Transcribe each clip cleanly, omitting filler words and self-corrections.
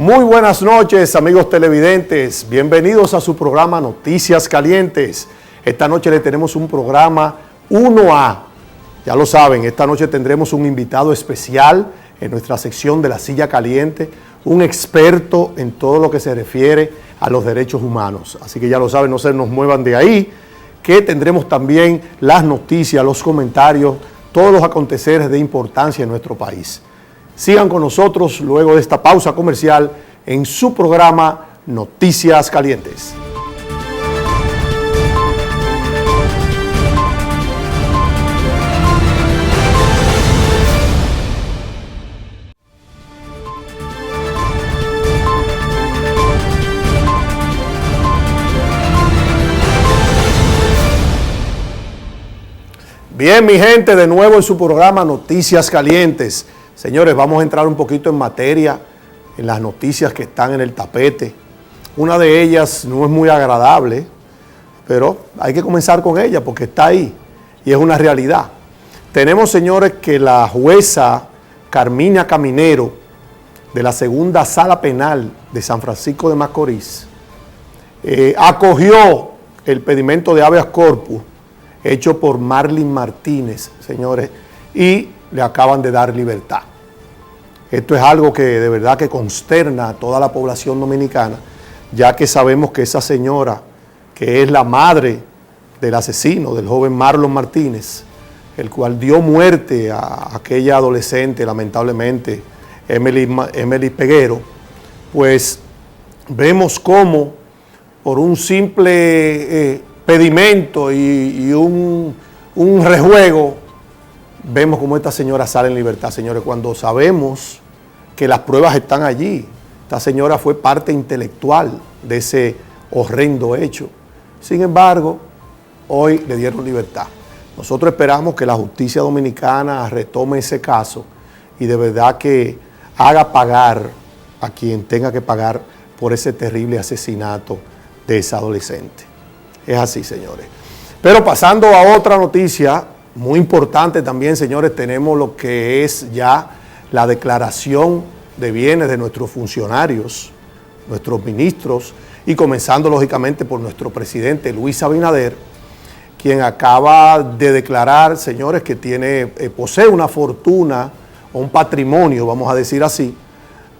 Muy buenas noches, amigos televidentes. Bienvenidos a su programa Noticias Calientes. Esta noche le tenemos un programa 1A. Ya lo saben, esta noche tendremos un invitado especial en nuestra sección de la Silla Caliente, un experto en todo lo que se refiere a los derechos humanos. Así que ya lo saben, no se nos muevan de ahí, que tendremos también las noticias, los comentarios, todos los aconteceres de importancia en nuestro país. Sigan con nosotros luego de esta pausa comercial en su programa Noticias Calientes. Bien, mi gente, de nuevo en su programa Noticias Calientes. Señores, vamos a entrar un poquito en materia, en las noticias que están en el tapete. Una de ellas no es muy agradable, pero hay que comenzar con ella porque está ahí y es una realidad. Tenemos, señores, que la jueza Carmina Caminero de la Segunda Sala Penal de San Francisco de Macorís acogió el pedimento de habeas corpus hecho por Marlin Martínez, señores, y le acaban de dar libertad. Esto es algo que de verdad que consterna a toda la población dominicana, ya que sabemos que esa señora, que es la madre del asesino, del joven Marlon Martínez, el cual dio muerte a aquella adolescente, lamentablemente, Emily Peguero, pues vemos cómo por un simple pedimento y un rejuego, vemos cómo esta señora sale en libertad, señores, cuando sabemos que las pruebas están allí. Esta señora fue parte intelectual de ese horrendo hecho. Sin embargo, hoy le dieron libertad. Nosotros esperamos que la justicia dominicana retome ese caso y de verdad que haga pagar a quien tenga que pagar por ese terrible asesinato de esa adolescente. Es así, señores. Pero pasando a otra noticia muy importante también, señores, tenemos lo que es ya la declaración de bienes de nuestros funcionarios, nuestros ministros, y comenzando lógicamente por nuestro presidente Luis Abinader, quien acaba de declarar, señores, que posee una fortuna o un patrimonio, vamos a decir así,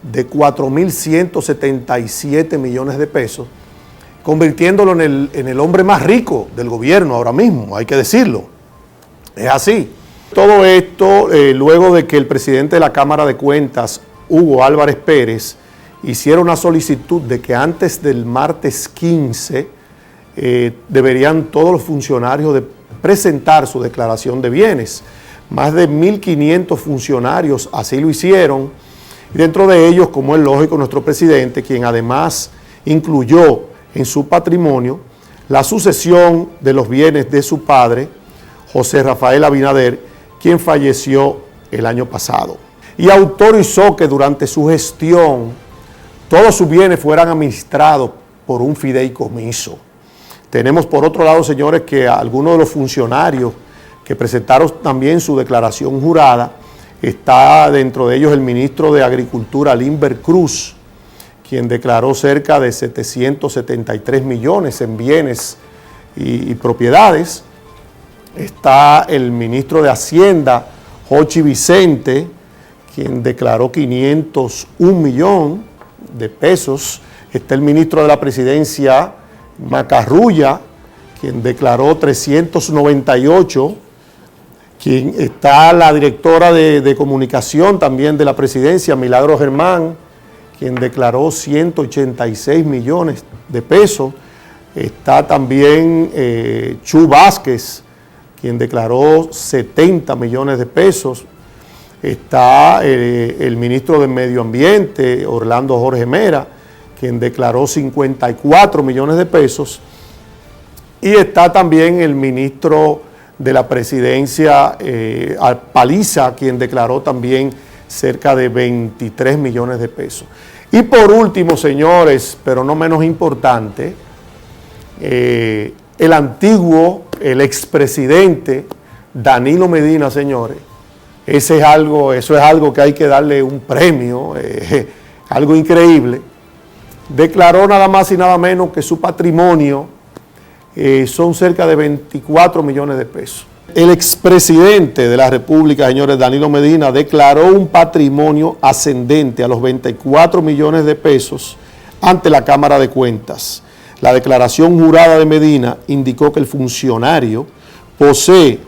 de 4.177 millones de pesos, convirtiéndolo en el hombre más rico del gobierno ahora mismo, hay que decirlo. Es así. Todo esto luego de que el presidente de la Cámara de Cuentas, Hugo Álvarez Pérez, hiciera una solicitud de que antes del martes 15 deberían todos los funcionarios de presentar su declaración de bienes. Más de 1.500 funcionarios así lo hicieron, y dentro de ellos, como es lógico, nuestro presidente, quien además incluyó en su patrimonio la sucesión de los bienes de su padre, José Rafael Abinader, quien falleció el año pasado. Y autorizó que durante su gestión todos sus bienes fueran administrados por un fideicomiso. Tenemos por otro lado, señores, que algunos de los funcionarios que presentaron también su declaración jurada, está dentro de ellos el ministro de Agricultura, Limber Cruz, quien declaró cerca de 773 millones en bienes y propiedades. Está el ministro de Hacienda, Jochi Vicente, quien declaró 501 millones de pesos. Está el ministro de la Presidencia, Macarrulla, quien declaró 398. Quien está la directora de comunicación también de la Presidencia, Milagro Germán, quien declaró 186 millones de pesos. Está también Chu Vázquez, quien declaró 70 millones de pesos. Está el ministro de Medio Ambiente, Orlando Jorge Mera, quien declaró 54 millones de pesos. Y está también el ministro de la Presidencia, Paliza, quien declaró también cerca de 23 millones de pesos. Y por último, señores, pero no menos importante, el expresidente Danilo Medina, señores, eso es algo que hay que darle un premio. algo increíble, declaró nada más y nada menos que su patrimonio son cerca de 24 millones de pesos. El expresidente de la República, señores, Danilo Medina, declaró un patrimonio ascendente a los 24 millones de pesos ante la Cámara de Cuentas. La declaración jurada de Medina indicó que el funcionario posee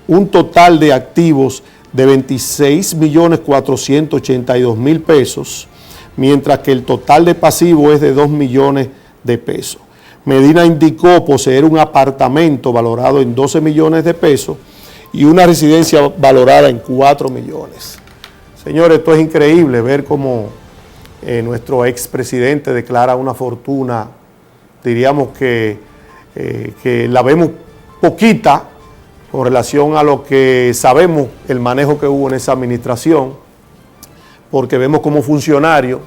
un total de activos de 26.482.000 pesos, mientras que el total de pasivo es de 2 millones de pesos. Medina indicó poseer un apartamento valorado en 12 millones de pesos y una residencia valorada en 4 millones. Señores, esto es increíble ver cómo nuestro expresidente declara una fortuna, diríamos que la vemos poquita con relación a lo que sabemos, el manejo que hubo en esa administración, porque vemos como funcionarios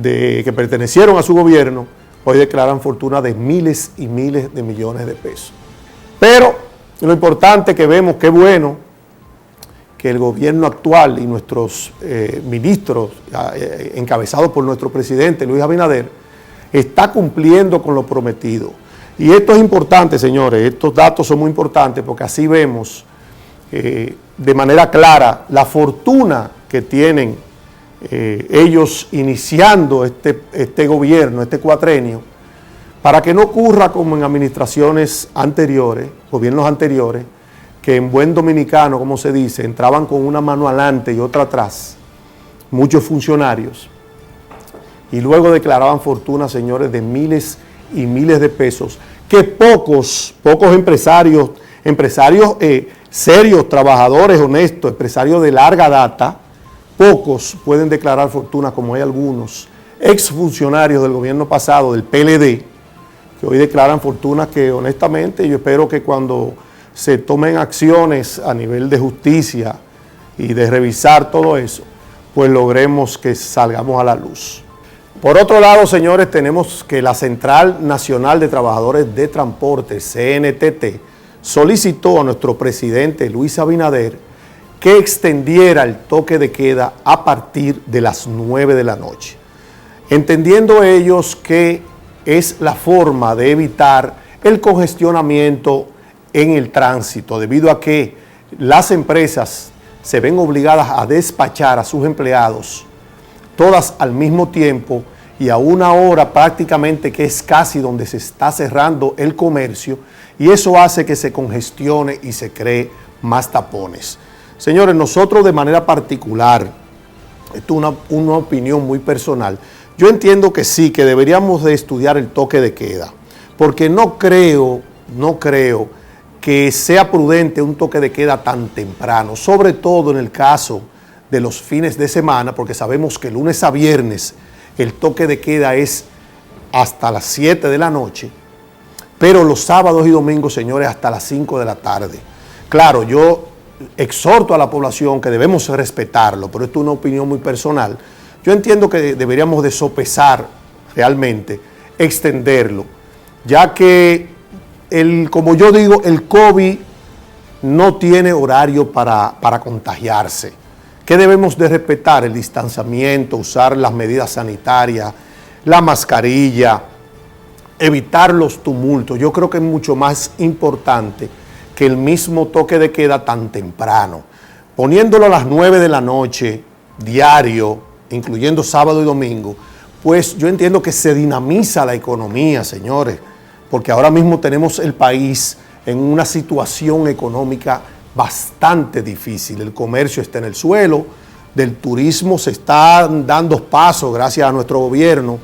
que pertenecieron a su gobierno hoy declaran fortuna de miles y miles de millones de pesos. Pero lo importante que vemos, qué bueno, que el gobierno actual y nuestros ministros, encabezados por nuestro presidente Luis Abinader, está cumpliendo con lo prometido. Y esto es importante, señores, estos datos son muy importantes porque así vemos de manera clara la fortuna que tienen ellos iniciando este gobierno, este cuatrenio, para que no ocurra como en administraciones anteriores, gobiernos anteriores, que en buen dominicano, como se dice, entraban con una mano adelante y otra atrás, muchos funcionarios, y luego declaraban fortunas, señores, de miles y miles de pesos, que pocos empresarios serios, trabajadores honestos, empresarios de larga data, pocos pueden declarar fortuna, como hay algunos exfuncionarios del gobierno pasado, del PLD, que hoy declaran fortunas que honestamente yo espero que cuando se tomen acciones a nivel de justicia y de revisar todo eso, pues logremos que salgamos a la luz. Por otro lado, señores, tenemos que la Central Nacional de Trabajadores de Transporte, CNTT, solicitó a nuestro presidente Luis Abinader que extendiera el toque de queda a partir de las 9 de la noche, entendiendo ellos que es la forma de evitar el congestionamiento en el tránsito, debido a que las empresas se ven obligadas a despachar a sus empleados todas al mismo tiempo y a una hora prácticamente que es casi donde se está cerrando el comercio, y eso hace que se congestione y se cree más tapones. Señores, nosotros de manera particular, esto es una opinión muy personal, yo entiendo que sí, que deberíamos de estudiar el toque de queda, porque no creo que sea prudente un toque de queda tan temprano, sobre todo en el caso de los fines de semana, porque sabemos que lunes a viernes el toque de queda es hasta las 7 de la noche, pero los sábados y domingos, señores, hasta las 5 de la tarde. Claro, yo exhorto a la población que debemos respetarlo, pero esto es una opinión muy personal. Yo entiendo que deberíamos de sopesar realmente, extenderlo, ya que, como yo digo, el COVID no tiene horario para contagiarse. ¿Qué debemos de respetar? El distanciamiento, usar las medidas sanitarias, la mascarilla, evitar los tumultos. Yo creo que es mucho más importante que el mismo toque de queda tan temprano. Poniéndolo a las 9 de la noche, diario, incluyendo sábado y domingo, pues yo entiendo que se dinamiza la economía, señores, porque ahora mismo tenemos el país en una situación económica bastante difícil. El comercio está en el suelo, del turismo se están dando pasos gracias a nuestro gobierno,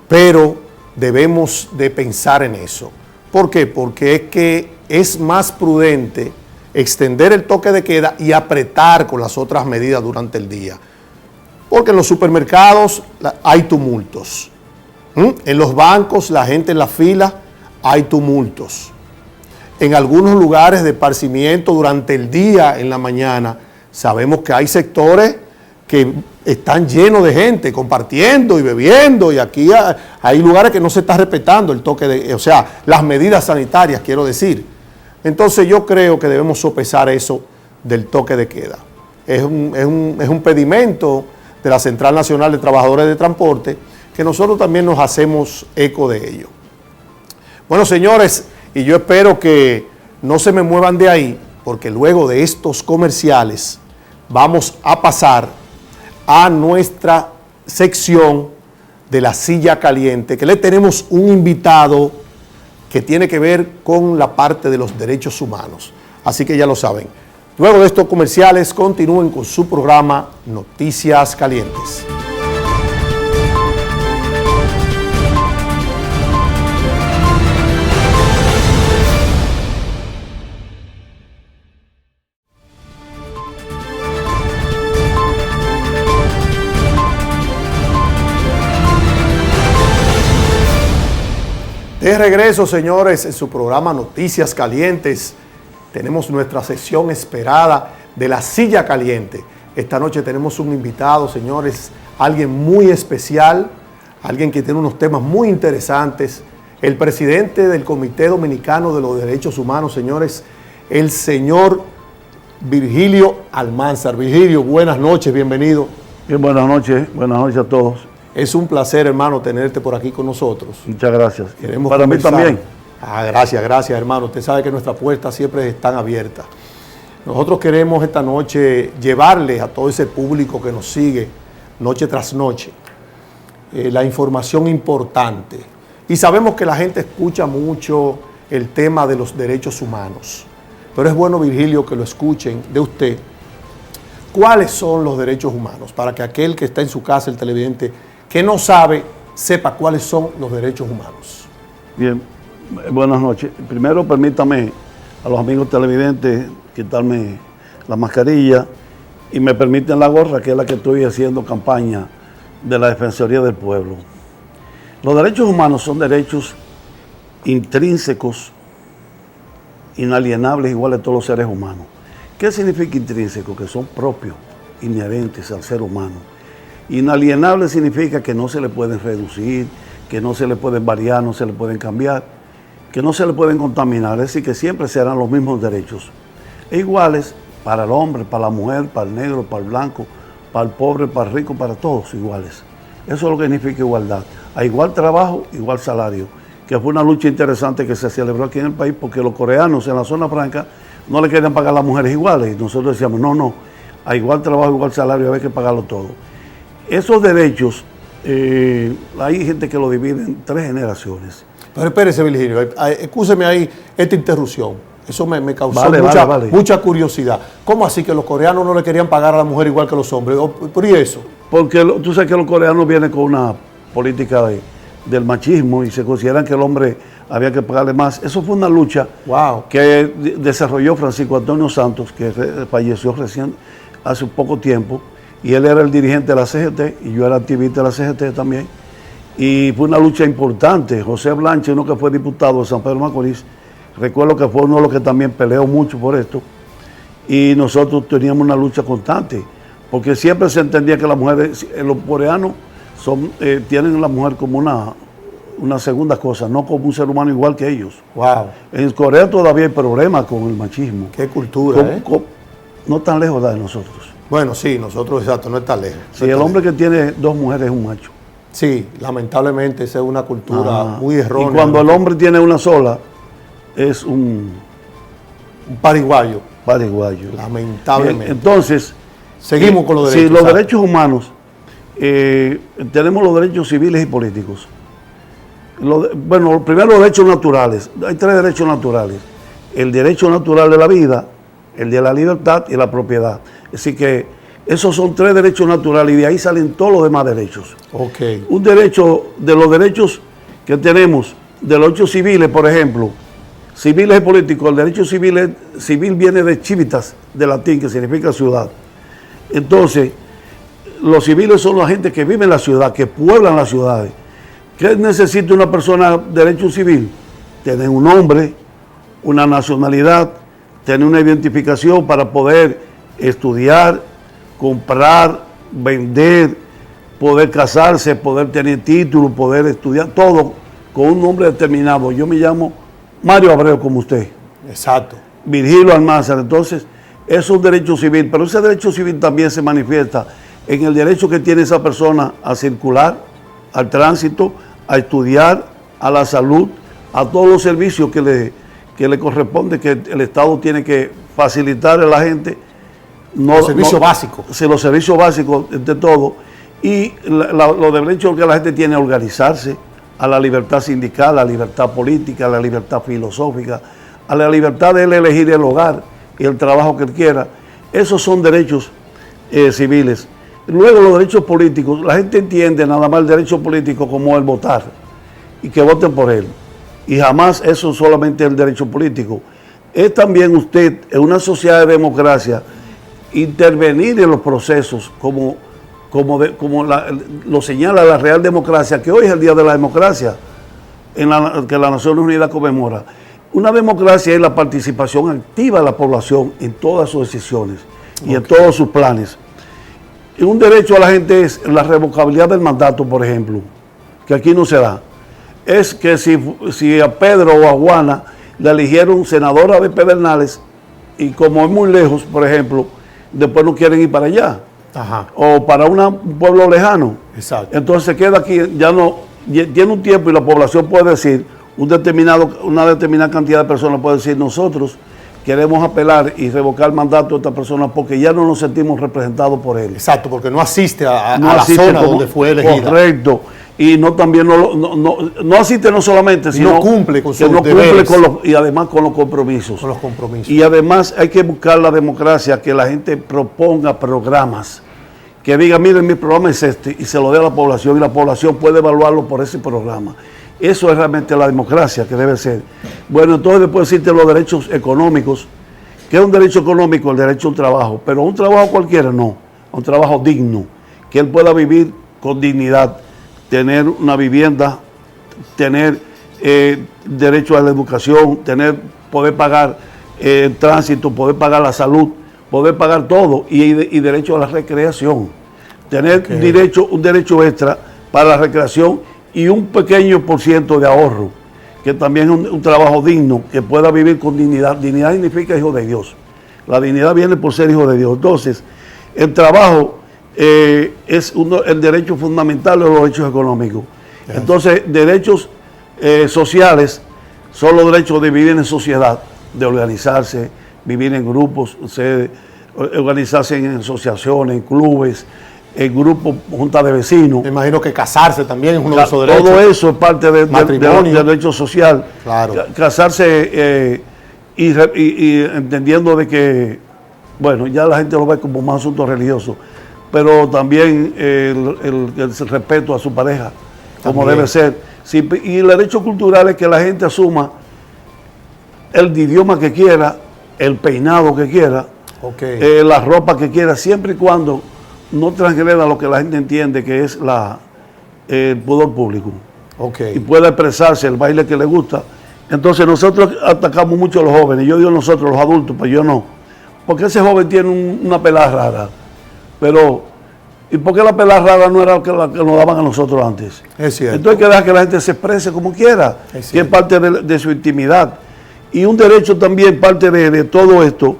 pero debemos de pensar en eso. ¿Por qué? Porque es que es más prudente extender el toque de queda y apretar con las otras medidas durante el día. Porque en los supermercados hay tumultos. En los bancos, la gente en la fila, hay tumultos. En algunos lugares de esparcimiento durante el día, en la mañana, sabemos que hay sectores que están llenos de gente compartiendo y bebiendo, y aquí hay lugares que no se está respetando el toque de, o sea, las medidas sanitarias, quiero decir. Entonces yo creo que debemos sopesar eso del toque de queda. Es un pedimento de la Central Nacional de Trabajadores de Transporte, que nosotros también nos hacemos eco de ello. Bueno, señores, y yo espero que no se me muevan de ahí, porque luego de estos comerciales vamos a pasar a nuestra sección de la silla caliente, que le tenemos un invitado que tiene que ver con la parte de los derechos humanos. Así que ya lo saben. Luego de estos comerciales, continúen con su programa Noticias Calientes. De regreso, señores, en su programa Noticias Calientes. Tenemos nuestra sesión esperada de la silla caliente. Esta noche tenemos un invitado, señores, alguien muy especial, alguien que tiene unos temas muy interesantes. El presidente del Comité Dominicano de los Derechos Humanos, señores, el señor Virgilio Almanzar. Virgilio, buenas noches, bienvenido. Bien, buenas noches a todos. Es un placer, hermano, tenerte por aquí con nosotros. Muchas gracias. Queremos para conversar. mí también. Gracias, hermano. Usted sabe que nuestras puertas siempre están abiertas. Nosotros queremos esta noche llevarle a todo ese público que nos sigue noche tras noche la información importante. Y sabemos que la gente escucha mucho el tema de los derechos humanos. Pero es bueno, Virgilio, que lo escuchen de usted. ¿Cuáles son los derechos humanos? Para que aquel que está en su casa, el televidente, que no sabe, sepa cuáles son los derechos humanos. Bien, buenas noches. Primero, permítame a los amigos televidentes quitarme la mascarilla y me permiten la gorra, que es la que estoy haciendo campaña de la Defensoría del Pueblo. Los derechos humanos son derechos intrínsecos, inalienables, iguales a todos los seres humanos. ¿Qué significa intrínseco? Que son propios, inherentes al ser humano. Inalienable significa que no se le pueden reducir, que no se le pueden variar, no se le pueden cambiar, que no se le pueden contaminar, es decir, que siempre serán los mismos derechos. E iguales para el hombre, para la mujer, para el negro, para el blanco, para el pobre, para el rico, para todos iguales. Eso es lo que significa igualdad. A igual trabajo, igual salario, que fue una lucha interesante que se celebró aquí en el país, porque los coreanos en la zona franca no le querían pagar a las mujeres iguales. Y nosotros decíamos, no, a igual trabajo, igual salario, hay que pagarlo todo. Esos derechos, hay gente que lo divide en 3 generaciones. Pero espérese, Virgilio, excúseme ahí esta interrupción. Eso me causó mucha curiosidad. ¿Cómo así que los coreanos no le querían pagar a la mujer igual que los hombres? ¿Por y eso? Porque tú sabes que los coreanos vienen con una política del machismo y se consideran que el hombre había que pagarle más. Eso fue una lucha que desarrolló Francisco Antonio Santos, que falleció recién hace poco tiempo, y él era el dirigente de la CGT y yo era activista de la CGT también. Y fue una lucha importante. José Blanche, uno que fue diputado de San Pedro Macorís, recuerdo que fue uno de los que también peleó mucho por esto. Y nosotros teníamos una lucha constante, porque siempre se entendía que las mujeres, los coreanos, tienen a la mujer como una segunda cosa, no como un ser humano igual que ellos. Wow. En Corea todavía hay problemas con el machismo. Qué cultura, no tan lejos de nosotros. Bueno, sí, nosotros, exacto, no está lejos. Sí, el hombre que tiene 2 mujeres es un macho. Sí, lamentablemente esa es una cultura muy errónea. Y cuando el hombre tiene una sola, es un pariguayo. Lamentablemente. Bien, entonces, seguimos con los derechos. Sí, los derechos humanos, tenemos los derechos civiles y políticos. Primero los derechos naturales. Hay 3 derechos naturales. El derecho natural de la vida, el de la libertad y la propiedad. Así que esos son 3 derechos naturales y de ahí salen todos los demás derechos. Okay. Un derecho, de los derechos que tenemos, de los derechos civiles, por ejemplo, civiles y políticos, el derecho civil viene de civitas, de latín, que significa ciudad. Entonces, los civiles son la gente que vive en la ciudad, que pueblan las ciudades. ¿Qué necesita una persona de derecho civil? Tener un nombre, una nacionalidad, tener una identificación para poder estudiar, comprar, vender, poder casarse, poder tener título, poder estudiar, todo con un nombre determinado. Yo me llamo Mario Abreu, como usted. Exacto. Virgilio Almanzar. Entonces, eso es un derecho civil, pero ese derecho civil también se manifiesta en el derecho que tiene esa persona a circular, al tránsito, a estudiar, a la salud, a todos los servicios que le corresponde, que el Estado tiene que facilitar a la gente. Los servicios básicos. Sí, los servicios básicos de todo. Y los derechos que la gente tiene a organizarse, a la libertad sindical, a la libertad política, a la libertad filosófica, a la libertad de él elegir el hogar y el trabajo que él quiera. Esos son derechos civiles. Luego los derechos políticos, la gente entiende nada más el derecho político como el votar y que voten por él. Y jamás eso es solamente el derecho político. Es también usted, en una sociedad de democracia, intervenir en los procesos como lo señala la Real Democracia, que hoy es el Día de la Democracia, que la Naciones Unidas conmemora. Una democracia es la participación activa de la población en todas sus decisiones y en todos sus planes. Y un derecho a la gente es la revocabilidad del mandato, por ejemplo, que aquí no se da. Es que si a Pedro o a Juana le eligieron senadora de Pedernales y como es muy lejos, por ejemplo, después no quieren ir para allá. Ajá. O para un pueblo lejano. Exacto. Entonces se queda aquí, ya no, tiene un tiempo y la población puede decir, una determinada cantidad de personas puede decir, nosotros queremos apelar y revocar el mandato de esta persona porque ya no nos sentimos representados por él. Exacto, porque no asiste a No la asiste zona como- donde fue elegida. Correcto. Y no también no asiste no solamente, sino no cumple con que sus no cumple deberes. y además con los compromisos. Con los compromisos. Y además hay que buscar la democracia, que la gente proponga programas, que diga, miren, mi programa es este, y se lo dé a la población, y la población puede evaluarlo por ese programa. Eso es realmente la democracia que debe ser. Bueno, entonces después existen los derechos económicos. ¿Qué es un derecho económico? El derecho a un trabajo, pero un trabajo cualquiera no, un trabajo digno, que él pueda vivir con dignidad, tener una vivienda, tener derecho a la educación, poder pagar el tránsito, poder pagar la salud, poder pagar todo y derecho a la recreación. Tener un derecho extra para la recreación y un pequeño % de ahorro, que también es un trabajo digno, que pueda vivir con dignidad. Dignidad significa hijo de Dios. La dignidad viene por ser hijo de Dios. Entonces, el trabajo es el derecho fundamental de los derechos económicos. Entonces, derechos sociales son los derechos de vivir en sociedad, de organizarse, vivir en grupos, organizarse en asociaciones, en clubes, en grupos, juntas de vecinos. Me imagino que casarse también es uno de esos derechos. Todo eso es parte del derecho social. Claro. Casarse y entendiendo de que, bueno, ya la gente lo ve como más asunto religioso, pero también el respeto a su pareja, como También. debe ser. Sí, y el derecho cultural es que la gente asuma el idioma que quiera, el peinado que quiera, la ropa que quiera, siempre y cuando no transgreda lo que la gente entiende que es el pudor público. Y pueda expresarse el baile que le gusta. Entonces nosotros atacamos mucho a los jóvenes, yo digo nosotros, los adultos, pero yo no. Porque ese joven tiene una pelada rara. Pero, ¿y por qué la pelada rara no era la que nos daban a nosotros antes? Es cierto. Entonces hay que dejar que la gente se exprese como quiera, que es parte de su intimidad. Y un derecho también, parte de todo esto,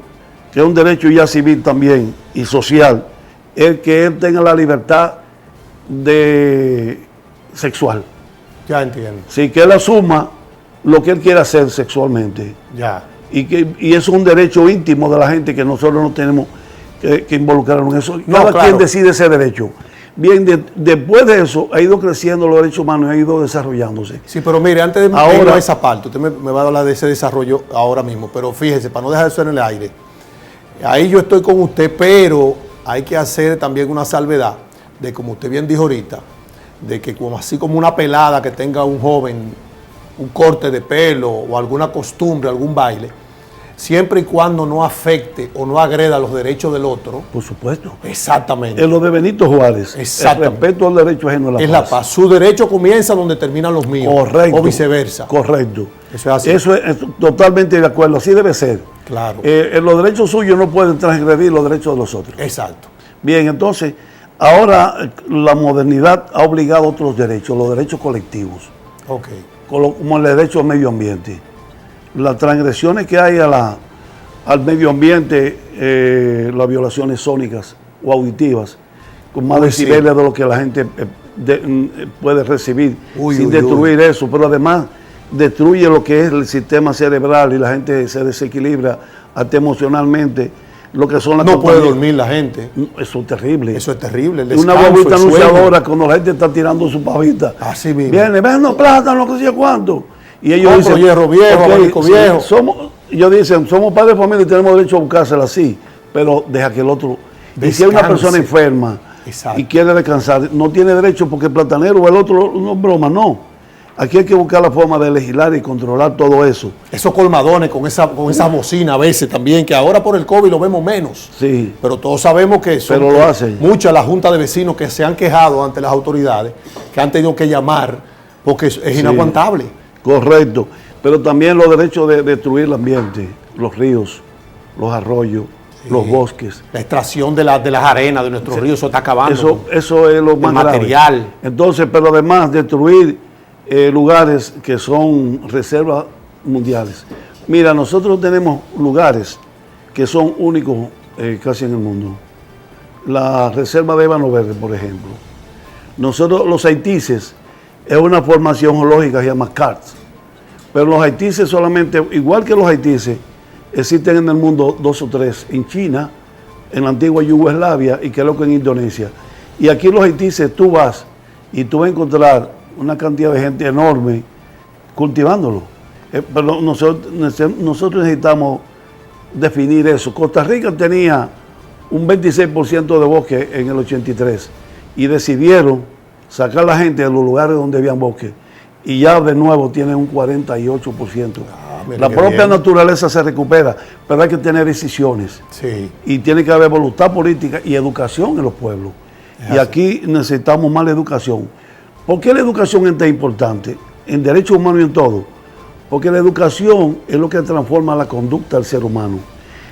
que es un derecho ya civil también y social, es que él tenga la libertad sexual. Ya entiendo. Sí, que él asuma lo que él quiera hacer sexualmente. Ya. Y eso es un derecho íntimo de la gente que nosotros no tenemos que involucrarnos en eso. Cada quien decide ese derecho. Bien, después de eso ha ido creciendo los derechos humanos y ha ido desarrollándose. Sí, pero mire, antes de ir a esa parte, usted me va a hablar de ese desarrollo ahora mismo, pero fíjese, para no dejar eso en el aire, ahí yo estoy con usted, pero hay que hacer también una salvedad de, como usted bien dijo ahorita, de que así como una pelada que tenga un joven, un corte de pelo o alguna costumbre, algún baile, siempre y cuando no afecte o no agreda los derechos del otro. Por supuesto. Exactamente. En lo de Benito Juárez. Exactamente. El respeto al derecho ajeno a la paz. Es la paz. Su derecho comienza donde terminan los míos. Correcto. O viceversa. Correcto. Eso es así. Eso es totalmente de acuerdo. Así debe ser. Claro. Los derechos suyos no pueden transgredir los derechos de los otros. Exacto. Bien, entonces, ahora la modernidad ha obligado a otros derechos, los derechos colectivos. Como el derecho al medio ambiente. Las transgresiones que hay al medio ambiente, las violaciones sónicas o auditivas, con más decibeles de lo que la gente puede recibir, sin destruir eso, pero además destruye lo que es el sistema cerebral y la gente se desequilibra hasta emocionalmente. Lo que son las no puede dormir la gente. Eso es terrible. Eso es terrible. Una guaguita anunciadora cuando la gente está tirando su pavita. Así mismo. Viene, ven los plátanos, no sé cuánto. Y ellos dicen, hierro viejo, abanico viejo. Ellos dicen, somos padres de familia y tenemos derecho a buscársela así, pero deja que el otro. Y si hay una persona enferma y quiere descansar, no tiene derecho porque el platanero o el otro no es broma, no. Aquí hay que buscar la forma de legislar y controlar todo eso. Esos colmadones con esa bocina a veces también, que ahora por el COVID lo vemos menos. Sí. Pero todos sabemos que son lo hacen. Muchas las juntas de vecinos que se han quejado ante las autoridades, que han tenido que llamar porque es inaguantable. Correcto. Pero también los derechos de destruir el ambiente, los ríos, los arroyos, los bosques. La extracción de las arenas de nuestros ríos, eso está acabando. Eso es lo más material. Grave. Entonces, pero además destruir lugares que son reservas mundiales. Mira, nosotros tenemos lugares que son únicos casi en el mundo. La reserva de ébano verde, por ejemplo. Nosotros, los haitises, es una formación geológica que se llama karst. Pero los haitises solamente, igual que los haitises, existen en el mundo 2 o 3. En China, en la antigua Yugoslavia y creo que en Indonesia. Y aquí los haitises, tú vas y tú vas a encontrar una cantidad de gente enorme cultivándolo. Pero nosotros necesitamos definir eso. Costa Rica tenía un 26% de bosque en el 83 y decidieron sacar a la gente de los lugares donde habían bosque y ya de nuevo tienen un 48%. La propia naturaleza se recupera, pero hay que tener decisiones. Sí. Y tiene que haber voluntad política y educación en los pueblos. Y aquí necesitamos más la educación. ¿Por qué la educación es tan importante? En derechos humanos y en todo. Porque la educación es lo que transforma la conducta del ser humano.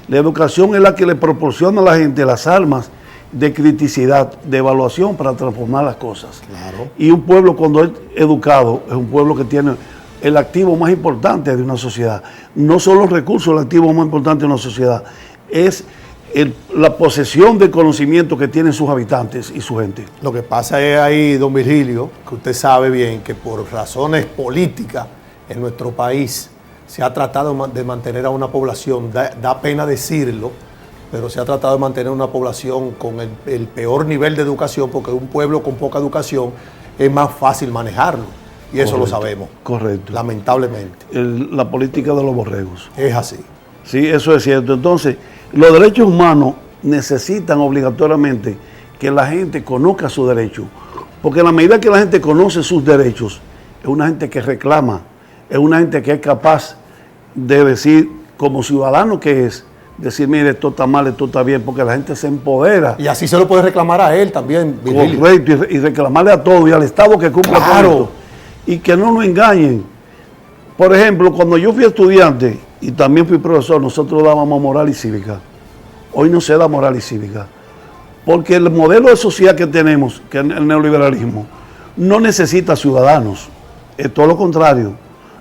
La educación es la que le proporciona a la gente las armas de criticidad, de evaluación para transformar las cosas. Claro. Y un pueblo cuando es educado es un pueblo que tiene el activo más importante de una sociedad. No son los recursos el activo más importante de una sociedad, es la posesión de conocimiento que tienen sus habitantes y su gente. Lo que pasa es ahí, don Virgilio, que usted sabe bien que por razones políticas en nuestro país se ha tratado de mantener a una población, da pena decirlo, pero se ha tratado de mantener una población con el peor nivel de educación, porque un pueblo con poca educación es más fácil manejarlo, y eso lo sabemos. Correcto. Lamentablemente. La política de los borregos. Es así. Sí, eso es cierto. Entonces, los derechos humanos necesitan obligatoriamente que la gente conozca sus derechos, porque en la medida que la gente conoce sus derechos, es una gente que reclama, es una gente que es capaz de decir, como ciudadano que es, decir, mire, esto está mal, esto está bien, porque la gente se empodera. Y así se lo puede reclamar a él también, Virgilio. Correcto, y reclamarle a todo y al Estado que cumpla con esto. Y que no nos engañen. Por ejemplo, cuando yo fui estudiante y también fui profesor, nosotros dábamos moral y cívica. Hoy no se da moral y cívica. Porque el modelo de sociedad que tenemos, que es el neoliberalismo, no necesita ciudadanos. Es todo lo contrario.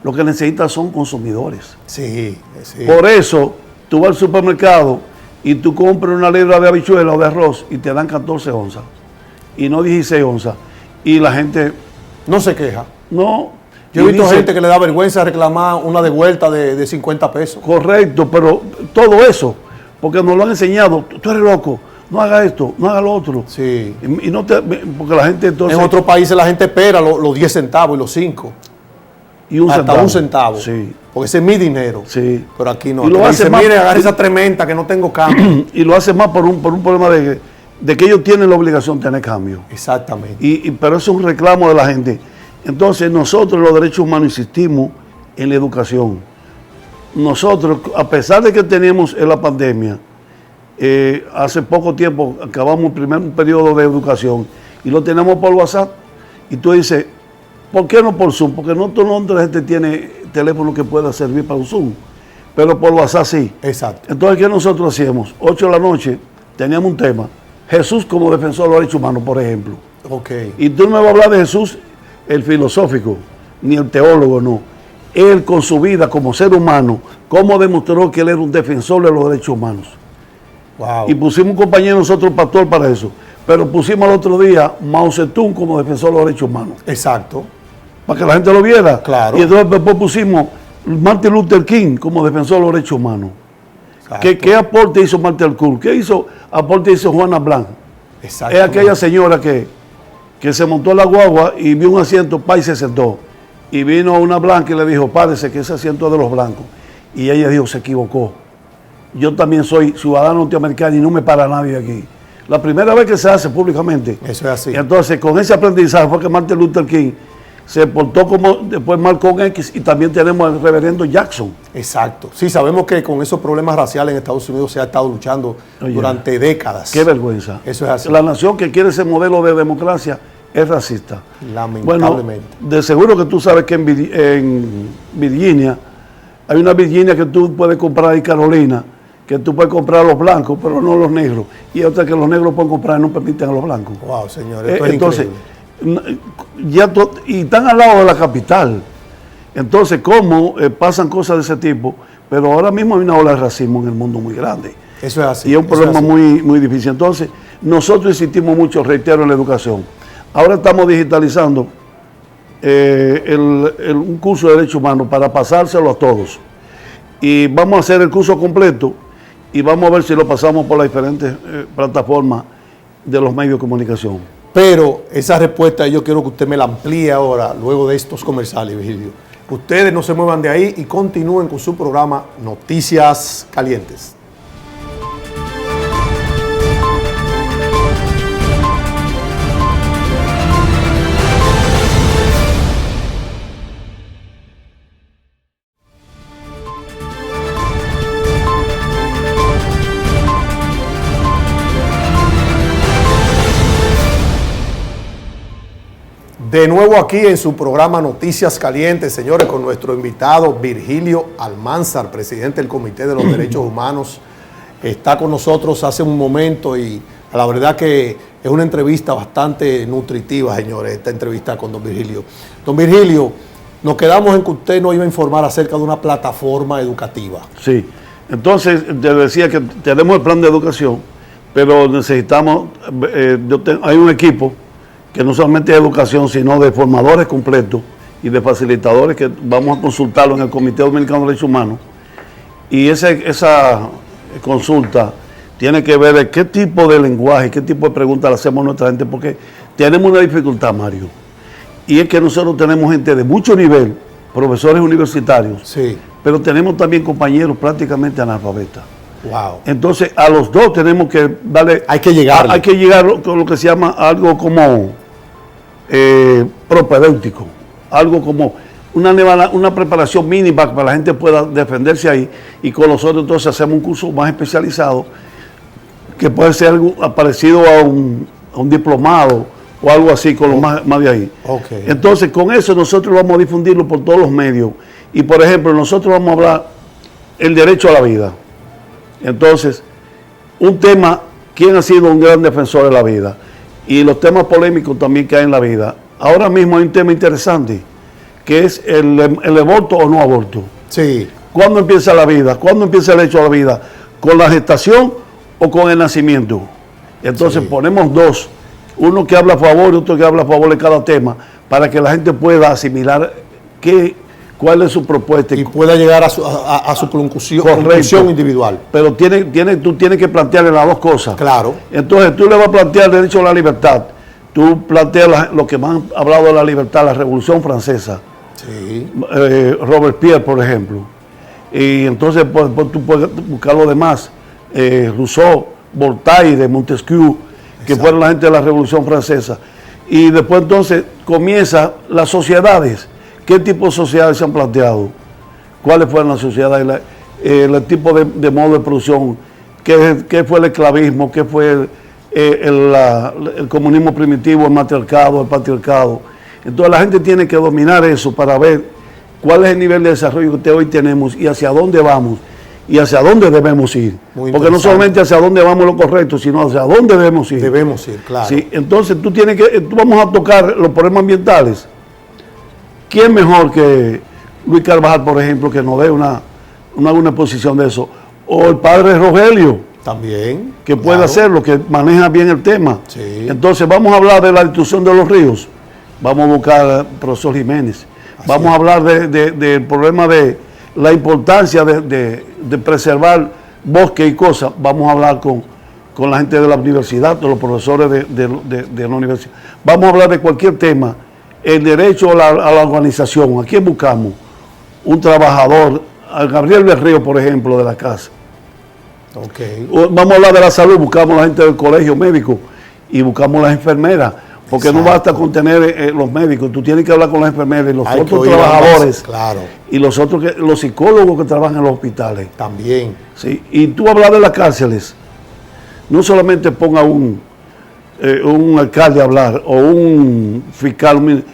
Lo que necesita son consumidores. Sí, sí. Por eso, tú vas al supermercado y tú compras una libra de habichuela o de arroz y te dan 14 onzas. Y no 16 onzas. Y la gente no se queja. No. Yo he visto gente que le da vergüenza reclamar una de vuelta de 50 pesos. Correcto, pero todo eso, porque nos lo han enseñado, tú eres loco, no haga esto, no haga lo otro. Sí. Y no porque la gente entonces... En otros países la gente espera los 10 centavos y los 5. Y un hasta centavo. un centavo. Sí. Porque ese es mi dinero. Sí. Pero aquí no. Y lo hace más, mire, agarre esa tremenda que no tengo cambio. Y lo hace más por un problema de que ellos tienen la obligación de tener cambio. Exactamente. Pero eso es un reclamo de la gente. Entonces nosotros los derechos humanos insistimos en la educación. Nosotros, a pesar de que teníamos en la pandemia, hace poco tiempo acabamos un periodo de educación y lo tenemos por WhatsApp. Y tú dices, ¿por qué no por Zoom? Porque no toda la gente tiene teléfono que pueda servir para un Zoom, pero por WhatsApp sí. Exacto. Entonces, ¿qué nosotros hacíamos? 8 de la noche teníamos un tema, Jesús como defensor de los derechos humanos, por ejemplo. Okay. Y tú no me vas a hablar de Jesús el filosófico, ni el teólogo, no. Él con su vida como ser humano, cómo demostró que él era un defensor de los derechos humanos. Wow. Y pusimos un compañero nosotros pastor para eso. pero pusimos el otro día Mao Zedong como defensor de los derechos humanos. Exacto. Para que la gente lo viera. Claro. Y entonces después pusimos Martin Luther King como defensor de los derechos humanos. ¿Qué aporte hizo Martin Luther King? ¿Qué aporte hizo Juana Blanc? Es aquella señora que se montó en la guagua y vio un asiento, y se sentó. Y vino una blanca y le dijo, párese que ese asiento es de los blancos. Y ella dijo, se equivocó. Yo también soy ciudadano norteamericano y no me para nadie aquí. La primera vez que se hace públicamente. Eso es así. Y entonces, con ese aprendizaje fue que Martin Luther King se portó como después Malcolm X, y también tenemos al reverendo Jackson. Exacto. Sí, sabemos que con esos problemas raciales en Estados Unidos se ha estado luchando durante décadas. Qué vergüenza. Eso es así. La nación que quiere ese modelo de democracia es racista. Lamentablemente. Bueno, de seguro que tú sabes que en Virginia, hay una Virginia que tú puedes comprar ahí, Carolina, que tú puedes comprar a los blancos, pero no a los negros. Y otra que los negros pueden comprar y no permiten a los blancos. Wow, señor, esto es entonces, increíble. Y están al lado de la capital. Entonces, ¿cómo pasan cosas de ese tipo? Pero ahora mismo hay una ola de racismo en el mundo muy grande. Eso es así. Y es un problema muy, muy difícil. Entonces, nosotros insistimos mucho, reitero, en la educación. Ahora estamos digitalizando un curso de Derechos Humanos para pasárselo a todos. Y vamos a hacer el curso completo y vamos a ver si lo pasamos por las diferentes plataformas de los medios de comunicación. Pero esa respuesta yo quiero que usted me la amplíe ahora, luego de estos comerciales, Virgilio. Ustedes no se muevan de ahí y continúen con su programa Noticias Calientes. De nuevo aquí en su programa Noticias Calientes, señores, con nuestro invitado Virgilio Almanzar, presidente del Comité de los Derechos Humanos. Está con nosotros hace un momento y la verdad que es una entrevista bastante nutritiva, señores, esta entrevista con don Virgilio. Don Virgilio, nos quedamos en que usted nos iba a informar acerca de una plataforma educativa. Sí, entonces te decía que tenemos el plan de educación, pero necesitamos, hay un equipo que no solamente es educación, sino de formadores completos y de facilitadores que vamos a consultarlo en el Comité Dominicano de Derechos Humanos. Y esa consulta tiene que ver de qué tipo de lenguaje, qué tipo de preguntas le hacemos a nuestra gente, porque tenemos una dificultad, Mario, y es que nosotros tenemos gente de mucho nivel, profesores universitarios, sí, pero tenemos también compañeros prácticamente analfabetas. Wow. Entonces, a los dos tenemos que darle... Hay que llegar. Hay que llegar con lo que se llama algo como propedéutico, algo como una preparación mínima para que la gente pueda defenderse ahí, y con nosotros entonces hacemos un curso más especializado que puede ser algo parecido a un diplomado o algo así, con lo más de ahí. Okay. Entonces, con eso nosotros vamos a difundirlo por todos los medios. Y, por ejemplo, nosotros vamos a hablar el derecho a la vida. Entonces, un tema, ¿quién ha sido un gran defensor de la vida? Y los temas polémicos también que hay en la vida. Ahora mismo hay un tema interesante, que es el aborto o no aborto. Sí. ¿Cuándo empieza la vida? ¿Cuándo empieza el derecho a la vida? ¿Con la gestación o con el nacimiento? Entonces ponemos dos, uno que habla a favor y otro que habla a favor de cada tema, para que la gente pueda asimilar cuál es su propuesta. Y pueda llegar a su conclusión individual. Pero tú tienes que plantearle las dos cosas. Claro. Entonces tú le vas a plantear el derecho a la libertad. Tú planteas lo que más han hablado de la libertad, la Revolución Francesa. Sí. Robespierre, por ejemplo. Y entonces pues, tú puedes buscar lo demás. Rousseau, Voltaire, Montesquieu, que Exacto. fueron la gente de la Revolución Francesa. Y después entonces comienzan las sociedades. ¿Qué tipo de sociedades se han planteado? ¿Cuáles fueron las sociedades? El tipo de modo de producción. ¿Qué fue el esclavismo? ¿Qué fue el comunismo primitivo, el matriarcado, el patriarcado? Entonces la gente tiene que dominar eso para ver cuál es el nivel de desarrollo que hoy tenemos y hacia dónde vamos y hacia dónde debemos ir. Porque no solamente hacia dónde vamos lo correcto, sino hacia dónde debemos ir. Debemos ir, claro. Sí, entonces tú vamos a tocar los problemas ambientales. ¿Quién mejor que Luis Carvajal, por ejemplo, que nos dé una exposición de eso? O el padre Rogelio. También. que puede hacerlo, que maneja bien el tema. Sí. Entonces vamos a hablar de la destrucción de los ríos. Vamos a buscar al profesor Jiménez. Vamos a hablar del problema de la importancia de preservar bosque y cosas. Vamos a hablar con la gente de la universidad, de los profesores de la universidad. Vamos a hablar de cualquier tema. El derecho a la organización. ¿A quién buscamos? Un trabajador, a Gabriel Berrío, por ejemplo, de la casa. Okay. Vamos a hablar de la salud, buscamos a la gente del colegio médico y buscamos las enfermeras, porque no basta con tener los médicos, tú tienes que hablar con las enfermeras y los otros trabajadores, claro, y los psicólogos que trabajan en los hospitales. También. Sí, y tú hablas de las cárceles, no solamente ponga un alcalde a hablar o un fiscal,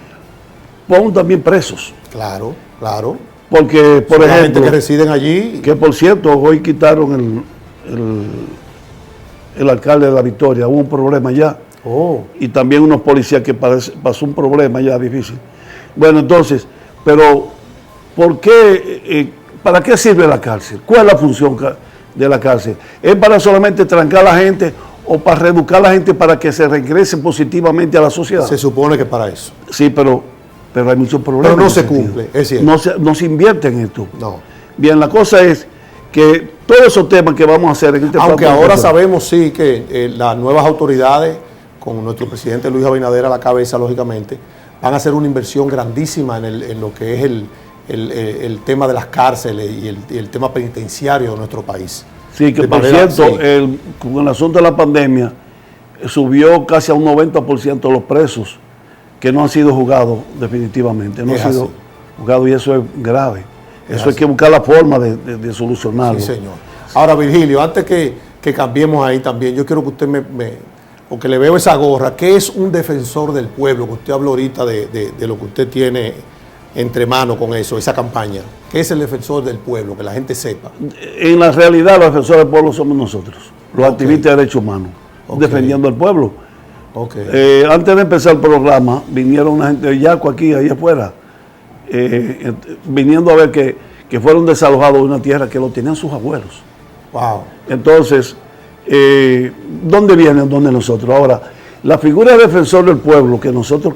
pon también presos. Claro, claro. Porque, por ejemplo, gente que residen allí. Que por cierto, hoy quitaron el alcalde de La Victoria, hubo un problema ya. Y también unos policías que pasó un problema ya difícil. Bueno, entonces, pero ¿por qué? ¿Para qué sirve la cárcel? ¿Cuál es la función de la cárcel? ¿Es para solamente trancar a la gente o para reeducar a la gente para que se regrese positivamente a la sociedad? Se supone que para eso. Sí, pero hay muchos problemas. Pero no se cumple, es cierto. No se invierte en esto. No. Bien, la cosa es que todos esos temas que vamos a hacer en este aunque ahora sabemos, sí, que las nuevas autoridades, con nuestro presidente Luis Abinader a la cabeza, lógicamente, van a hacer una inversión grandísima en lo que es el tema de las cárceles y el tema penitenciario de nuestro país. Sí, que por cierto, con el asunto de la pandemia, subió casi a un 90% los presos que no han sido juzgados definitivamente, no han sido juzgados, y eso es grave. Eso hay que buscar la forma de solucionarlo. Sí, señor. Ahora, Virgilio, antes que cambiemos ahí también, yo quiero que usted porque le veo esa gorra, ¿qué es un defensor del pueblo? Que usted habló ahorita de lo que usted tiene entre manos con eso, esa campaña. ¿Qué es el defensor del pueblo? Que la gente sepa. En la realidad, los defensores del pueblo somos nosotros, los activistas de derechos humanos, defendiendo al pueblo. Antes de empezar el programa, vinieron una gente de Yaco aquí, ahí afuera, viniendo a ver que fueron desalojados de una tierra que lo tenían sus abuelos. Wow. Entonces, ¿dónde vienen? ¿Dónde nosotros? Ahora, la figura de defensor del pueblo que nosotros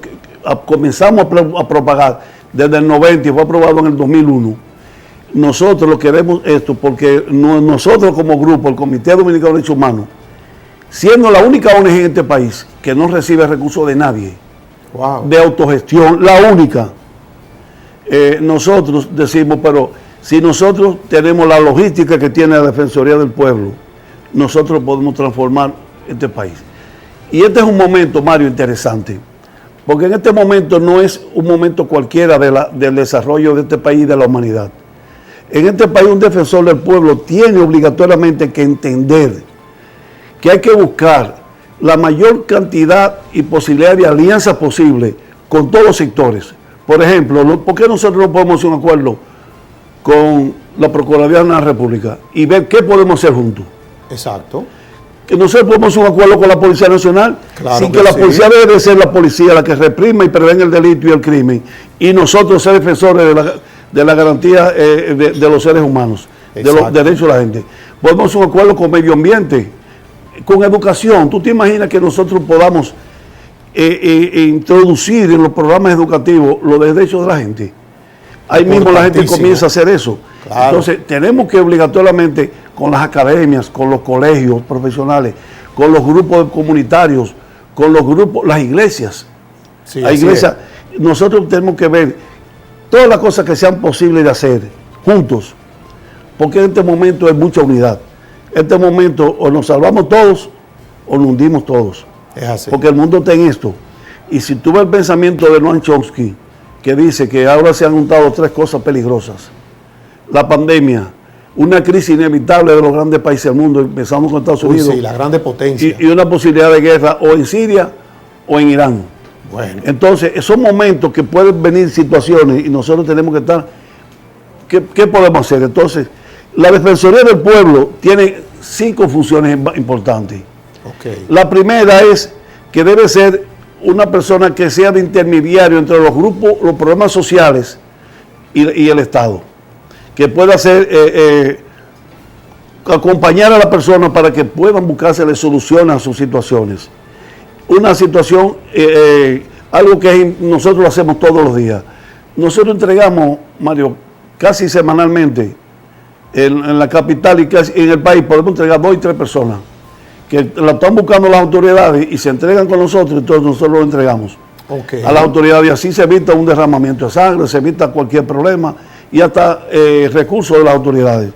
comenzamos a propagar desde el 90 y fue aprobado en el 2001, nosotros lo queremos esto porque nosotros como grupo, el Comité Dominicano de Derechos Humanos, siendo la única ONG en este país que no recibe recursos de nadie, de autogestión, la única, nosotros decimos, pero si nosotros tenemos la logística que tiene la Defensoría del Pueblo, nosotros podemos transformar este país. Y este es un momento, Mario, interesante, porque en este momento no es un momento cualquiera del desarrollo de este país y de la humanidad. En este país un defensor del pueblo tiene obligatoriamente que entender que hay que buscar la mayor cantidad y posibilidad de alianzas posible con todos los sectores. Por ejemplo, ¿por qué nosotros no podemos hacer un acuerdo con la Procuraduría de la República y ver qué podemos hacer juntos? Exacto. Que nosotros podemos hacer un acuerdo con la Policía Nacional, claro, sin que la policía debe ser la policía la que reprima y prevenga el delito y el crimen, y nosotros ser defensores de la garantía de los seres humanos, de los derechos de la gente. Podemos hacer un acuerdo con medio ambiente, con educación. ¿Tú te imaginas que nosotros podamos introducir en los programas educativos los derechos de la gente? Ahí mismo la gente comienza a hacer eso. Claro. Entonces tenemos que obligatoriamente con las academias, con los colegios profesionales, con los grupos comunitarios, con los grupos, las iglesias. Sí, la iglesia, nosotros tenemos que ver todas las cosas que sean posibles de hacer juntos, porque en este momento hay mucha unidad. En este momento o nos salvamos todos o nos hundimos todos. Es así. Porque el mundo está en esto. Y si tú ves el pensamiento de Noam Chomsky, que dice que ahora se han juntado tres cosas peligrosas: la pandemia, una crisis inevitable de los grandes países del mundo, empezamos con Estados Unidos. Sí, la grande potencia. Y una posibilidad de guerra o en Siria o en Irán. Bueno. Entonces, son momentos que pueden venir situaciones y nosotros tenemos que estar, ¿qué podemos hacer? Entonces, la Defensoría del Pueblo tiene 5 funciones importantes. La primera es que debe ser una persona que sea de intermediario entre los grupos, los problemas sociales y el Estado, que pueda ser acompañar a la persona para que puedan buscarse soluciones a sus situaciones. Una situación, algo que nosotros lo hacemos todos los días. Nosotros entregamos, Mario, casi semanalmente en la capital y casi en el país podemos entregar 2 y 3 personas que la están buscando las autoridades y se entregan con nosotros, entonces nosotros lo entregamos a las autoridades y así se evita un derramamiento de sangre, se evita cualquier problema y hasta recursos de las autoridades.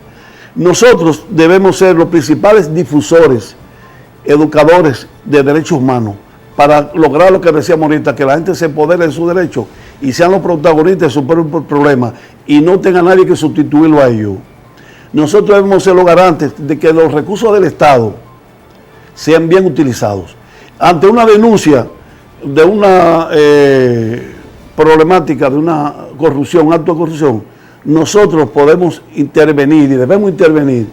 Nosotros debemos ser los principales difusores, educadores de derechos humanos para lograr lo que decíamos ahorita, que la gente se empodere de sus derechos y sean los protagonistas de sus propios problemas y no tenga nadie que sustituirlo a ellos. Nosotros debemos ser los garantes de que los recursos del Estado sean bien utilizados. Ante una denuncia de una problemática, de una corrupción, un acto de corrupción, nosotros podemos intervenir y debemos intervenir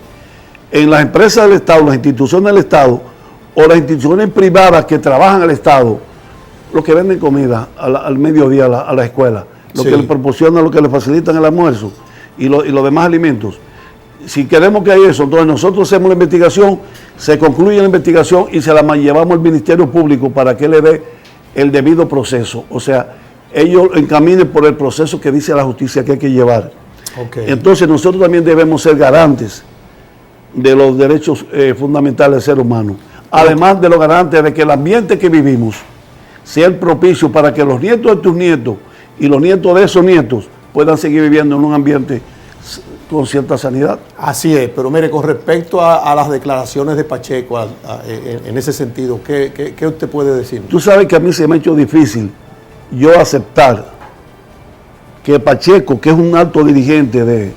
en las empresas del Estado, las instituciones del Estado o las instituciones privadas que trabajan al Estado, los que venden comida al mediodía a la escuela, los que le proporcionan, los que le facilitan el almuerzo y los demás alimentos. Si queremos que haya eso, entonces nosotros hacemos la investigación, se concluye la investigación y se la llevamos al Ministerio Público para que le dé el debido proceso. O sea, ellos encaminen por el proceso que dice la justicia que hay que llevar. Entonces nosotros también debemos ser garantes de los derechos fundamentales del ser humano. Además de los garantes de que el ambiente que vivimos sea el propicio para que los nietos de tus nietos y los nietos de esos nietos puedan seguir viviendo en un ambiente con cierta sanidad. Así es, pero mire, con respecto a las declaraciones de Pacheco, en ese sentido, ¿qué usted puede decir? Tú sabes que a mí se me ha hecho difícil yo aceptar que Pacheco, que es un alto dirigente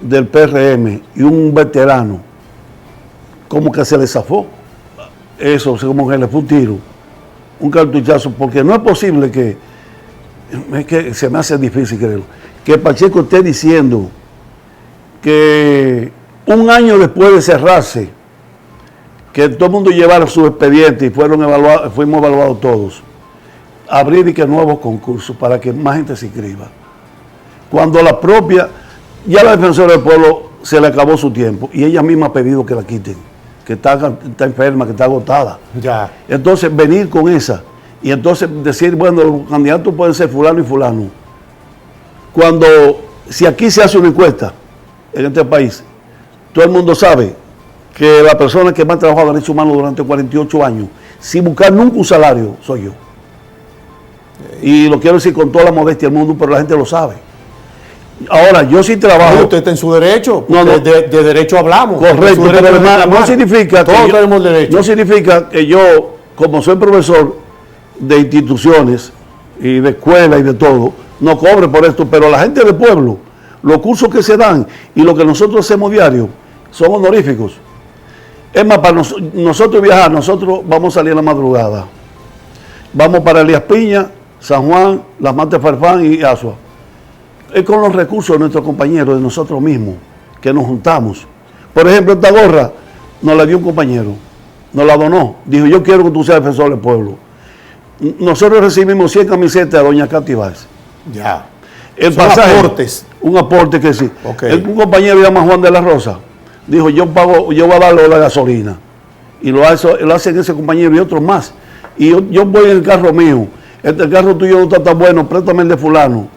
del PRM y un veterano, como que se le zafó. Eso, como que le fue un tiro, un cartuchazo, porque no es posible que se me hace difícil creerlo, que Pacheco esté diciendo que un año después de cerrarse, que todo el mundo llevara su expediente y fuimos evaluados todos, abrir y que nuevos concursos para que más gente se inscriba. Cuando ya la defensora del pueblo se le acabó su tiempo y ella misma ha pedido que la quiten, que está enferma, que está agotada. Ya. Entonces venir con esa y entonces decir, bueno, los candidatos pueden ser fulano y fulano. Si aquí se hace una encuesta en este país, todo el mundo sabe que la persona que más ha trabajado en derechos humanos durante 48 años, sin buscar nunca un salario, soy yo. Y lo quiero decir con toda la modestia del mundo, pero la gente lo sabe. Ahora, yo sí trabajo. No, usted está en su derecho. No, de derecho hablamos. Correcto, pero no significa que todos tenemos derecho. No significa que yo, como soy profesor de instituciones y de escuela y de todo, no cobre por esto, pero la gente del pueblo, los cursos que se dan y lo que nosotros hacemos diario son honoríficos. Es más, para nosotros viajar, nosotros vamos a salir a la madrugada. Vamos para Elías Piña, San Juan, Las Matas Farfán y Asua. Es con los recursos de nuestros compañeros, de nosotros mismos, que nos juntamos. Por ejemplo, esta gorra nos la dio un compañero, nos la donó. Dijo, yo quiero que tú seas defensor del pueblo. Nosotros recibimos 100 camisetas de doña Katy Báez. Ya. El Son pasaje, aportes. Un aporte que sí. Okay. Un compañero llama Juan de la Rosa. Dijo, yo voy a darle la gasolina. Y lo hacen ese compañero y otros más. Y yo voy en el carro mío. El carro tuyo no está tan bueno, préstame el de fulano.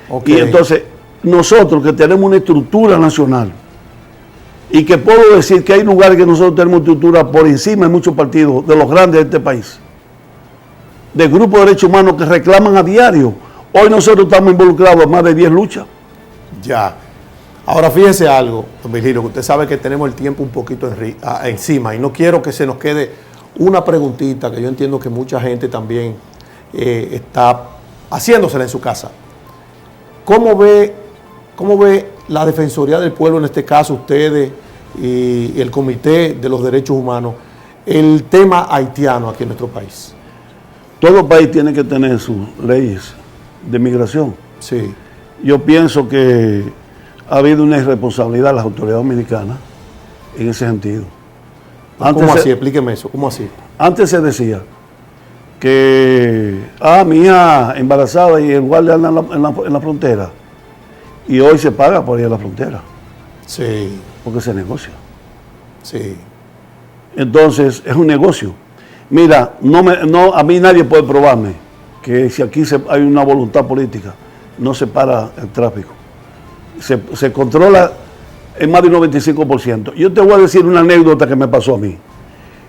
Okay. Y entonces, nosotros que tenemos una estructura nacional, y que puedo decir que hay lugares que nosotros tenemos estructura por encima de muchos partidos, de los grandes de este país, de grupos de derechos humanos que reclaman a diario. Hoy nosotros estamos involucrados en más de 10 luchas. Ya. Ahora fíjese algo, don Virgilio, que usted sabe que tenemos el tiempo un poquito encima y no quiero que se nos quede una preguntita que yo entiendo que mucha gente también está haciéndosela en su casa. ¿Cómo ve la Defensoría del Pueblo, en este caso ustedes y el Comité de los Derechos Humanos, el tema haitiano aquí en nuestro país? Todo país tiene que tener sus leyes de migración. Sí. Yo pienso que ha habido una irresponsabilidad de las autoridades dominicanas en ese sentido. ¿Cómo así? Explíqueme eso. ¿Cómo así? Antes se decía que, mi hija embarazada y el guardia anda en la frontera. Y hoy se paga por ir a la frontera. Sí. Porque se negocia. Sí. Entonces, es un negocio. Mira, a mí nadie puede probarme que si aquí hay una voluntad política, no se para el tráfico. Se controla en más del 95%. Yo te voy a decir una anécdota que me pasó a mí.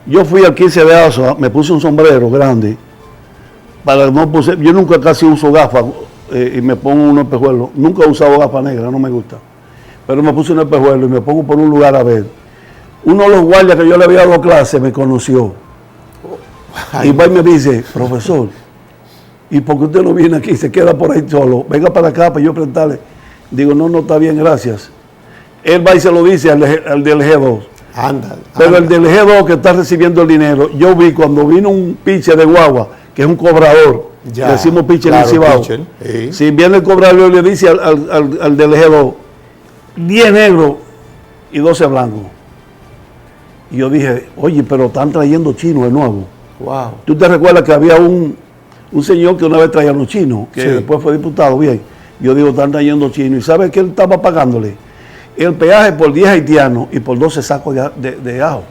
Yo fui al 15 de Azo, me puse un sombrero grande, yo nunca casi uso gafas y me pongo un espejuelo. Nunca he usado gafas negras, no me gusta. Pero me puse un espejuelo y me pongo por un lugar a ver. Uno de los guardias que yo le había dado clase me conoció. Y va y me dice, profesor, ¿y por qué usted no viene aquí? Se queda por ahí solo. Venga para acá para yo preguntarle. Digo, no, está bien, gracias. Él va y se lo dice al del G2. Anda. Pero el del G2 que está recibiendo el dinero, yo vi cuando vino un piche de guagua, que es un cobrador, le decimos piche en el Cibao. Si viene el cobrador, le dice al del G2, 10 negros y 12 blancos. Y yo dije, oye, pero están trayendo chinos de nuevo. Wow. ¿Tú te recuerdas que había un señor que una vez traía los chinos, que después fue diputado? Bien. Yo digo, están trayendo chinos. ¿Y sabes qué él estaba pagándole? El peaje por 10 haitianos y por 12 sacos de ajo.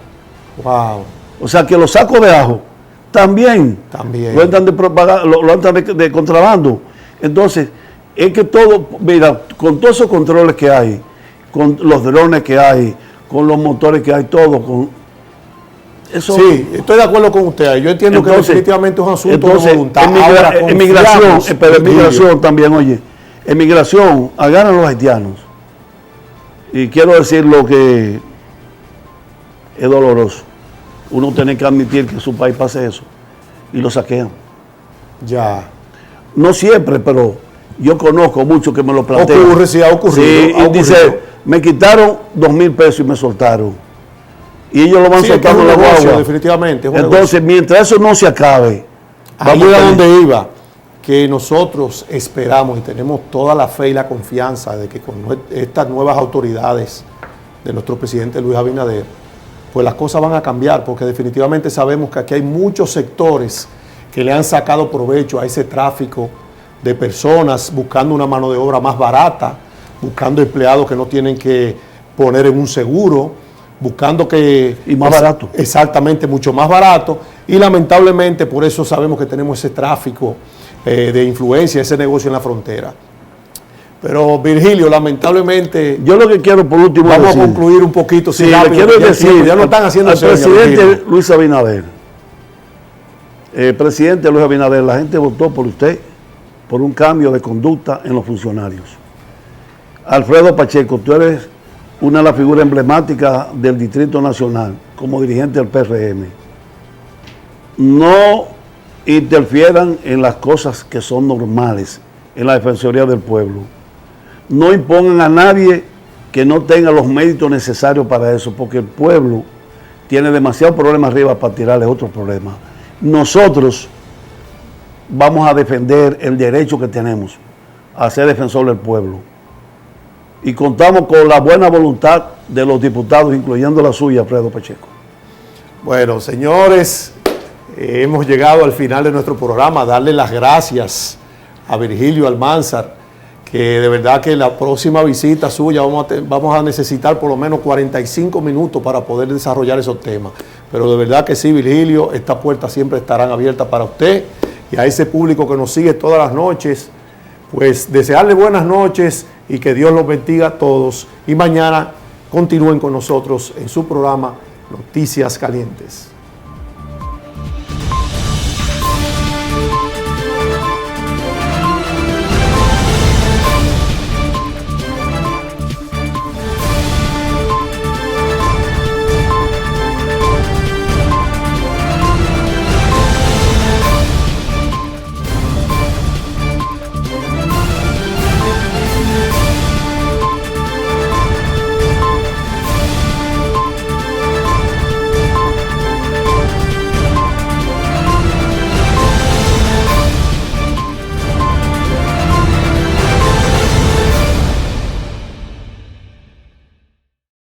Wow. O sea que los sacos de ajo también. Lo entran de contrabando. Entonces, es que todo, mira, con todos esos controles que hay, con los drones que hay, con los motores que hay, todo, eso. Sí, estoy de acuerdo con usted. Yo entiendo que definitivamente es un asunto de voluntad. Emigración también, oye. Emigración, agarran los haitianos. Y quiero decir lo que es doloroso. Uno tiene que admitir que en su país pase eso. Y lo saquean. Ya. No siempre, pero yo conozco mucho que me lo plantean. Ocurre, sí, ha ocurrido. Sí, y dice, me quitaron 2,000 pesos y me soltaron. Y ellos lo van soltando en la guagua. Definitivamente. Entonces, mientras eso no se acabe, vamos a donde iba. Que nosotros esperamos y tenemos toda la fe y la confianza de que con estas nuevas autoridades de nuestro presidente Luis Abinader, pues las cosas van a cambiar, porque definitivamente sabemos que aquí hay muchos sectores que le han sacado provecho a ese tráfico de personas, buscando una mano de obra más barata, buscando empleados que no tienen que poner en un seguro, buscando que... Y más barato. Exactamente, mucho más barato. Y lamentablemente por eso sabemos que tenemos ese tráfico de influencia, ese negocio en la frontera. Pero Virgilio, lamentablemente... Yo lo que quiero por último vamos a concluir un poquito. Sí, le quiero decir, ya no están haciendo al presidente Luis Abinader. Presidente Luis Abinader, la gente votó por usted por un cambio de conducta en los funcionarios. Alfredo Pacheco, tú eres una de las figuras emblemáticas del Distrito Nacional como dirigente del PRM. No interfieran en las cosas que son normales en la Defensoría del Pueblo. No impongan a nadie que no tenga los méritos necesarios para eso, porque el pueblo tiene demasiados problemas arriba para tirarle otros problemas. Nosotros vamos a defender el derecho que tenemos a ser defensor del pueblo. Y contamos con la buena voluntad de los diputados, incluyendo la suya, Alfredo Pacheco. Bueno, señores, hemos llegado al final de nuestro programa. Darle las gracias a Virgilio Almanzar, que de verdad que la próxima visita suya vamos a necesitar por lo menos 45 minutos para poder desarrollar esos temas. Pero de verdad que sí, Virgilio, estas puertas siempre estarán abiertas para usted y a ese público que nos sigue todas las noches. Pues desearle buenas noches y que Dios los bendiga a todos. Y mañana continúen con nosotros en su programa Noticias Calientes.